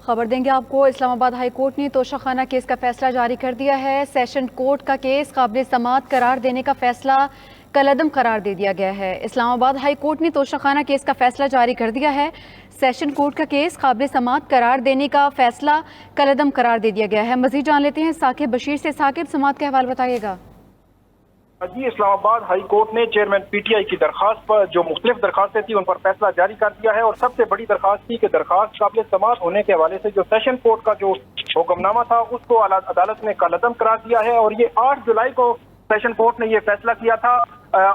خبر دیں گے آپ کو۔ اسلام آباد ہائی کورٹ نے توشہ کیس کا فیصلہ جاری کر دیا ہے۔ سیشن کورٹ کا کیس قابل سماعت قرار دینے کا فیصلہ کالعدم قرار دے دیا گیا ہے۔ اسلام آباد ہائی کورٹ نے توشہ کیس کا فیصلہ جاری کر دیا ہے۔ سیشن کورٹ کا کیس قابل سماعت قرار دینے کا فیصلہ کالعدم قرار دے دیا گیا ہے۔ مزید جان لیتے ہیں ثاقب بشیر سے۔ ثاقب، سماعت کا حوالہ بتائیے گا۔ جی، اسلام آباد ہائی کورٹ نے چیئرمین پی ٹی آئی کی درخواست پر جو مختلف درخواستیں تھیں ان پر فیصلہ جاری کر دیا ہے، اور سب سے بڑی درخواست تھی کہ درخواست قابل سماعت ہونے کے حوالے سے جو سیشن کورٹ کا جو حکم نامہ تھا اس کو عدالت نے کالعدم قرار دیا ہے، اور یہ 8 جولائی کو سیشن کورٹ نے یہ فیصلہ کیا تھا،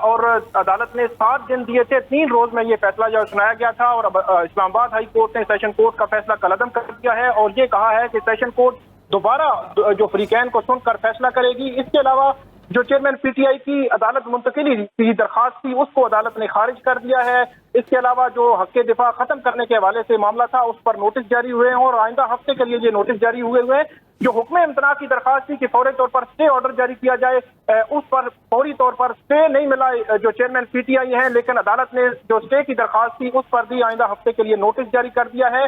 اور عدالت نے 7 دن دیے تھے، 3 روز میں یہ فیصلہ جو سنایا گیا تھا، اور اسلام آباد ہائی کورٹ نے سیشن کورٹ کا فیصلہ کالعدم کر دیا ہے، اور یہ کہا ہے کہ سیشن کورٹ دوبارہ جو فریقین کو سن کر فیصلہ کرے گی۔ اس کے علاوہ جو چیئرمین پی ٹی آئی کی عدالت منتقلی کی درخواست تھی اس کو عدالت نے خارج کر دیا ہے۔ اس کے علاوہ جو حق دفاع ختم کرنے کے حوالے سے معاملہ تھا اس پر نوٹس جاری ہوئے ہیں، اور آئندہ ہفتے کے لیے یہ نوٹس جاری ہوئے ہیں۔ جو حکم امتناع کی درخواست تھی کہ فوری طور پر اسٹے آرڈر جاری کیا جائے، اس پر فوری طور پر اسٹے نہیں ملا جو چیئرمین پی ٹی آئی ہیں، لیکن عدالت نے جو اسٹے کی درخواست تھی اس پر بھی آئندہ ہفتے کے لیے نوٹس جاری کر دیا ہے۔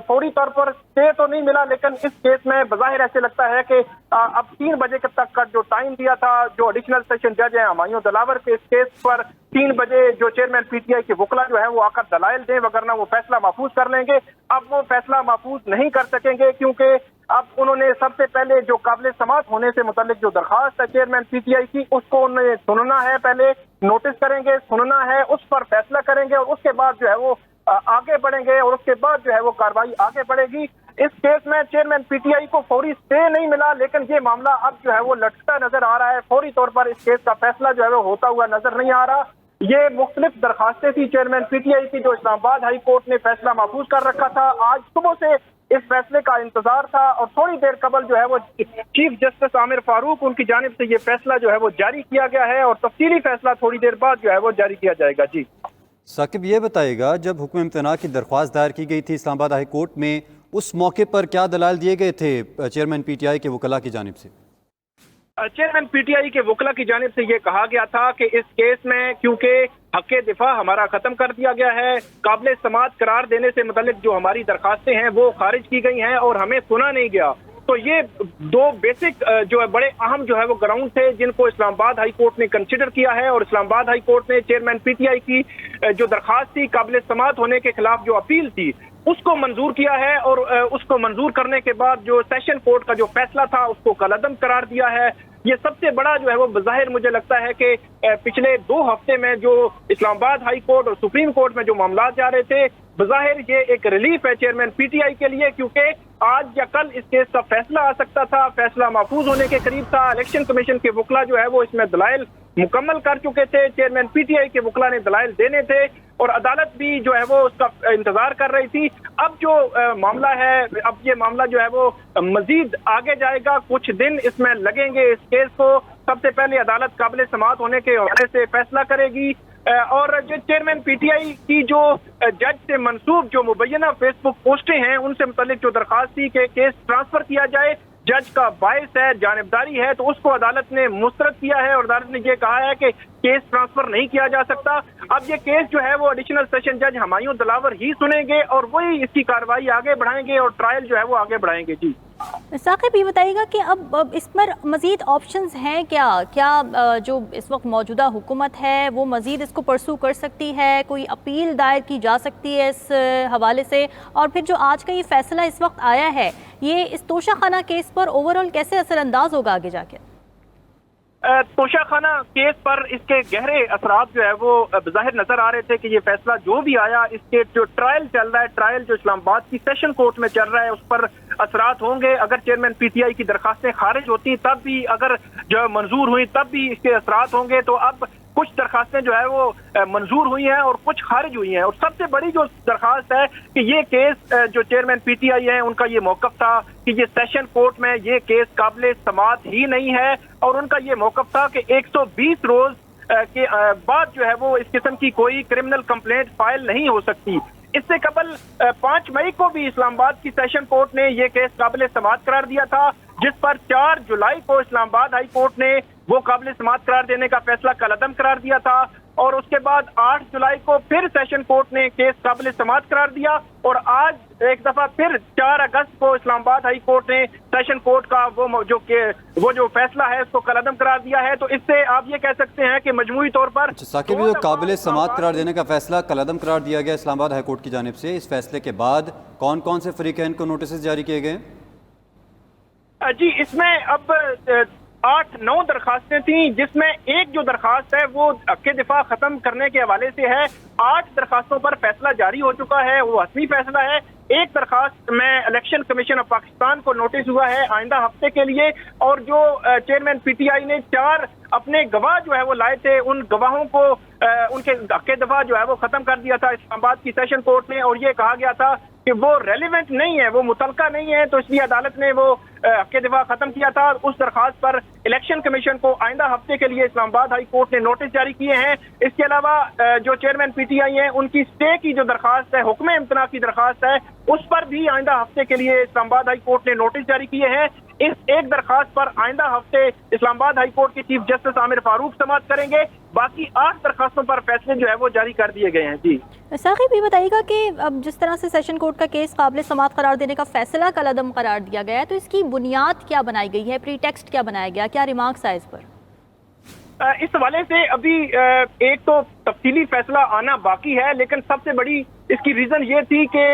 فوری طور پر اسٹے تو نہیں ملا، لیکن اس کیس میں بظاہر ایسے لگتا ہے کہ اب 3 بجے تک کا جو ٹائم دیا تھا جو ایڈیشنل سیشن جج ہیں ہمایوں دلاور کے اس کیس پر 3 بجے جو چیئرمین پی ٹی آئی کے وکلا جو ہے وہ آ کر دلائل دیں، وگرنہ وہ فیصلہ محفوظ کر لیں گے۔ اب وہ فیصلہ محفوظ نہیں کر سکیں گے، کیونکہ اب انہوں نے سب سے پہلے جو قابل سماعت ہونے سے متعلق جو درخواست ہے چیئرمین پی ٹی آئی کی اس کو انہوں نے سننا ہے، پہلے نوٹس کریں گے، سننا ہے، اس پر فیصلہ کریں گے، اور اس کے بعد جو ہے وہ آگے بڑھیں گے، اور اس کے بعد جو ہے وہ کارروائی آگے بڑھے گی۔ اس کیس میں چیئرمین پی ٹی آئی کو فوری اسٹے نہیں ملا، لیکن یہ معاملہ اب جو ہے وہ لٹکتا نظر آ رہا ہے، فوری طور پر اس کیس کا فیصلہ جو ہے وہ ہوتا ہوا نظر نہیں آ رہا۔ یہ مختلف درخواستیں تھی چیئرمین پی ٹی آئی کی جو اسلام آباد ہائی کورٹ نے فیصلہ محفوظ کر رکھا تھا۔ آج صبح سے اس فیصلے کا انتظار تھا، اور تھوڑی دیر قبل جو ہے وہ چیف جسٹس عامر فاروق ان کی جانب سے یہ فیصلہ جو ہے وہ جاری کیا گیا ہے، اور تفصیلی فیصلہ تھوڑی دیر بعد جو ہے وہ جاری کیا جائے گا۔ جی ثاقب، یہ بتائیے گا جب حکم امتناع کی درخواست دائر کی گئی تھی اسلام آباد ہائی کورٹ میں، اس موقع پر کیا دلائل دیے گئے تھے چیئرمین پی ٹی آئی کے وکلاء کی جانب سے؟ چیئرمین پی ٹی آئی کے وکلا کی جانب سے یہ کہا گیا تھا کہ اس کیس میں کیونکہ حق دفاع ہمارا ختم کر دیا گیا ہے، قابل سماعت قرار دینے سے متعلق جو ہماری درخواستیں ہیں وہ خارج کی گئی ہیں اور ہمیں سنا نہیں گیا، تو یہ 2 بیسک جو ہے بڑے اہم جو ہے وہ گراؤنڈ تھے جن کو اسلام آباد ہائی کورٹ نے کنسیڈر کیا ہے، اور اسلام آباد ہائی کورٹ نے چیئرمین پی ٹی آئی کی جو درخواست تھی قابل سماعت ہونے کے خلاف جو اپیل تھی اس کو منظور کیا ہے، اور اس کو منظور کرنے کے بعد جو سیشن کورٹ کا جو فیصلہ تھا اس کو کالعدم قرار دیا ہے۔ یہ سب سے بڑا جو ہے وہ بظاہر مجھے لگتا ہے کہ پچھلے 2 ہفتے میں جو اسلام آباد ہائی کورٹ اور سپریم کورٹ میں جو معاملات جا رہے تھے، بظاہر یہ ایک ریلیف ہے چیئرمین پی ٹی آئی کے لیے، کیونکہ آج یا کل اس کیس کا فیصلہ آ سکتا تھا، فیصلہ محفوظ ہونے کے قریب تھا۔ الیکشن کمیشن کے وکلا جو ہے وہ اس میں دلائل مکمل کر چکے تھے، چیئرمین پی ٹی آئی کے وکلا نے دلائل دینے تھے، اور عدالت بھی جو ہے وہ اس کا انتظار کر رہی تھی۔ اب جو معاملہ ہے، اب یہ معاملہ جو ہے وہ مزید آگے جائے گا، کچھ دن اس میں لگیں گے اس کیس کو۔ سب سے پہلے عدالت قابل سماعت ہونے کے حوالے سے فیصلہ کرے گی، اور جو چیئرمین پی ٹی آئی کی جو جج سے منسوب جو مبینہ فیس بک پوسٹیں ہیں ان سے متعلق جو درخواست تھی کہ کیس ٹرانسفر کیا جائے، جج کا باعث ہے، جانبداری ہے، تو اس کو عدالت نے مسترد کیا ہے، اور عدالت نے یہ کہا ہے کہ کیس ٹرانسفر نہیں کیا جا سکتا۔ اب یہ کیس جو ہے وہ ایڈیشنل سیشن جج ہمایوں دلاور ہی سنیں گے، اور وہی اس کی کارروائی آگے بڑھائیں گے اور ٹرائل جو ہے وہ آگے بڑھائیں گے۔ جی ثاقب، یہ بتائیے گا کہ اب اس پر مزید آپشنز ہیں کیا جو اس وقت موجودہ حکومت ہے وہ مزید اس کو پرسو کر سکتی ہے، کوئی اپیل دائر کی جا سکتی ہے اس حوالے سے، اور پھر جو آج کا یہ فیصلہ اس وقت آیا ہے یہ اس توشہ خانہ کیس پر اوورآل کیسے اثر انداز ہوگا آگے جا کے؟ توشہ خانہ کیس پر اس کے گہرے اثرات جو ہے وہ بظاہر نظر آ رہے تھے کہ یہ فیصلہ جو بھی آیا، اس کے جو ٹرائل چل رہا ہے، ٹرائل جو اسلام آباد کی سیشن کورٹ میں چل رہا ہے اس پر اثرات ہوں گے۔ اگر چیئرمین پی ٹی آئی کی درخواستیں خارج ہوتی تب بھی، اگر جو منظور ہوئی تب بھی اس کے اثرات ہوں گے، تو اب کچھ درخواستیں جو ہے وہ منظور ہوئی ہیں اور کچھ خارج ہوئی ہیں، اور سب سے بڑی جو درخواست ہے کہ یہ کیس جو چیئرمین پی ٹی آئی ہیں ان کا یہ موقف تھا کہ یہ سیشن کورٹ میں یہ کیس قابل سماعت ہی نہیں ہے، اور ان کا یہ موقف تھا کہ 120 روز کے بعد جو ہے وہ اس قسم کی کوئی کرمنل کمپلینٹ فائل نہیں ہو سکتی۔ اس سے قبل 5 مئی کو بھی اسلام آباد کی سیشن کورٹ نے یہ کیس قابل سماعت قرار دیا تھا، جس پر 4 جولائی کو اسلام آباد ہائی کورٹ نے وہ قابل سماعت قرار دینے کا فیصلہ کالعدم قرار دیا تھا، اور اس کے بعد 8 جولائی کو پھر سیشن کورٹ نے کیس قابل سماعت قرار دیا اور آج ایک دفعہ پھر 4 اگست کو اسلام آباد ہائی کورٹ نے سیشن کورٹ کا وہ جو فیصلہ ہے اس کو کالعدم قرار دیا ہے. تو اس سے آپ یہ کہہ سکتے ہیں کہ مجموعی طور پر ثاقب جو قابل سماعت قرار دینے کا فیصلہ کالعدم قرار دیا گیا اسلام آباد ہائی کورٹ کی جانب سے، اس فیصلے کے بعد کون کون سے فریقین کو نوٹسز جاری کیے گئے؟ جی اس میں اب 8-9 درخواستیں تھیں، جس میں ایک جو درخواست ہے وہ حق دفاع ختم کرنے کے حوالے سے ہے. 8 درخواستوں پر فیصلہ جاری ہو چکا ہے، وہ حتمی فیصلہ ہے. ایک درخواست میں الیکشن کمیشن آف پاکستان کو نوٹس ہوا ہے آئندہ ہفتے کے لیے، اور جو چیئرمین پی ٹی آئی نے 4 اپنے گواہ جو ہے وہ لائے تھے، ان گواہوں کو ان کے حق دفاع جو ہے وہ ختم کر دیا تھا اسلام آباد کی سیشن کورٹ نے، اور یہ کہا گیا تھا کہ وہ ریلیونٹ نہیں ہے، وہ متعلقہ نہیں ہے، تو اس لیے عدالت نے وہ حق دفاع ختم کیا تھا. اس درخواست پر الیکشن کمیشن کو آئندہ ہفتے کے لیے اسلام آباد ہائی کورٹ نے نوٹس جاری کیے ہیں. اس کے علاوہ جو چیئرمین پی ٹی آئی ہیں ان کی اسٹے کی جو درخواست ہے، حکم امتناع کی درخواست ہے، اس پر بھی آئندہ ہفتے کے لیے اسلام آباد ہائی کورٹ نے نوٹس جاری کیے ہیں. اس ایک درخواست پر آئندہ ہفتے اسلام آباد ہائی کورٹ کے چیف جسٹس عامر فاروق سماعت کریں گے. باقی 8 درخواستوں پر فیصلے جو ہے وہ جاری کر دیے گئے ہیں. جی ثاقب یہ بتائیے گا کہ اب جس طرح سے سیشن کورٹ کا کیس قابل سماعت قرار دینے کا فیصلہ کالعدم قرار دیا گیا ہے، تو اس کی بنیاد کیا بنائی گئی ہے، پری ٹیکسٹ کیا بنایا گیا، کیا ریمارکس آئے اس پر؟ اس حوالے سے ابھی ایک تو تفصیلی فیصلہ آنا باقی ہے، لیکن سب سے بڑی اس کی ریزن یہ تھی کہ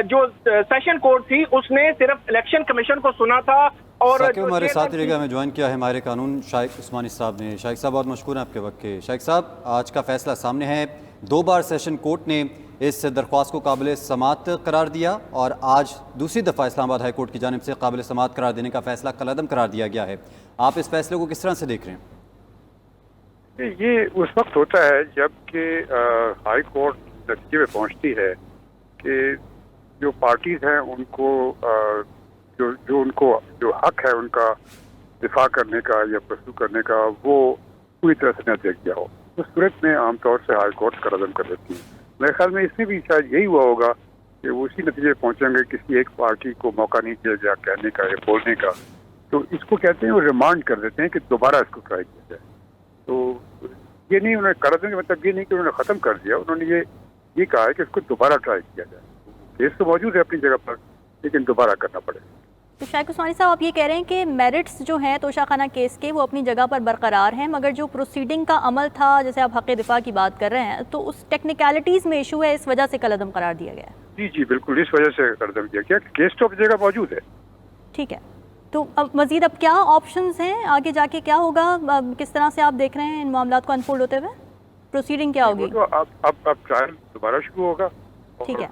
جو سیشن کورٹ تھی اس نے صرف الیکشن کمیشن کو سنا تھا. اور ہمارے ساتھ رہے گا، ہمیں جوائن کیا ہے ہمارے قانون شائق عثمانی صاحب نے. شائق صاحب بہت مشکور ہیں آپ کے وقت کے. شائق صاحب آج کا فیصلہ سامنے ہے، 2 بار سیشن کورٹ نے اس درخواست کو قابل سماعت قرار دیا اور آج دوسری دفعہ اسلام آباد ہائی کورٹ کی جانب سے قابل سماعت قرار دینے کا فیصلہ کالعدم قرار دیا گیا ہے. آپ اس فیصلے کو کس طرح سے دیکھ رہے ہیں؟ یہ اس وقت ہوتا ہے جب کہ ہائی کورٹ نتیجے میں پہنچتی ہے کہ جو پارٹیز ہیں ان کو جو حق ہے ان کا دفاع کرنے کا یا پرسو کرنے کا وہ پوری طرح سے نہ دیا گیا ہو. اس صورت میں عام طور سے ہائی کورٹ کالعدم کر دیتی ہے. میرے خیال میں اس میں بھی شاید یہی ہوا ہوگا کہ وہ اسی نتیجے پہنچیں گے، کسی ایک پارٹی کو موقع نہیں دیا گیا کہنے کا یا بولنے کا، تو اس کو کہتے ہیں وہ ریمانڈ کر دیتے ہیں کہ دوبارہ اس کو ٹرائی کیا جائے. تو یہ نہیں انہوں نے کالعدم کا مطلب یہ نہیں کہ انہوں نے ختم کر دیا، انہوں نے یہ کہا ہے کہ اس کو دوبارہ ٹرائی کیا جائے. کیس تو موجود ہے اپنی جگہ پر، لیکن دوبارہ کرنا پڑے. تو شائق عثمانی صاحب آپ یہ کہہ رہے ہیں کہ میرٹس جو ہیں توشہ خانہ کیس کے وہ اپنی جگہ پر برقرار ہیں، مگر جو پروسیڈنگ کا عمل تھا جیسے آپ حق دفاع کی بات کر رہے ہیں تو اس ٹیکنیکلٹیز میں ایشو ہے، اس وجہ سے کالعدم قرار دیا گیا ہے؟ جی بالکل، اس وجہ سے کالعدم کیا گیا. کیس تو اپنی جگہ موجود ہے. ٹھیک ہے، تو اب مزید اب کیا آپشنز ہیں آگے جا کے، کیا ہوگا، کس طرح سے آپ دیکھ رہے ہیں ان معاملات کو انفولڈ ہوتے ہوئے؟ پروسیڈنگ کیا ہوگی؟ اب ٹرائل دوبارہ شروع ہوگا. ٹھیک ہے،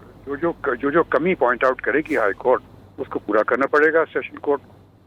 جو کمی پوائنٹ آؤٹ کرے گی ہائی کورٹ اس کو پورا کرنا پڑے گا سیشن کورٹ.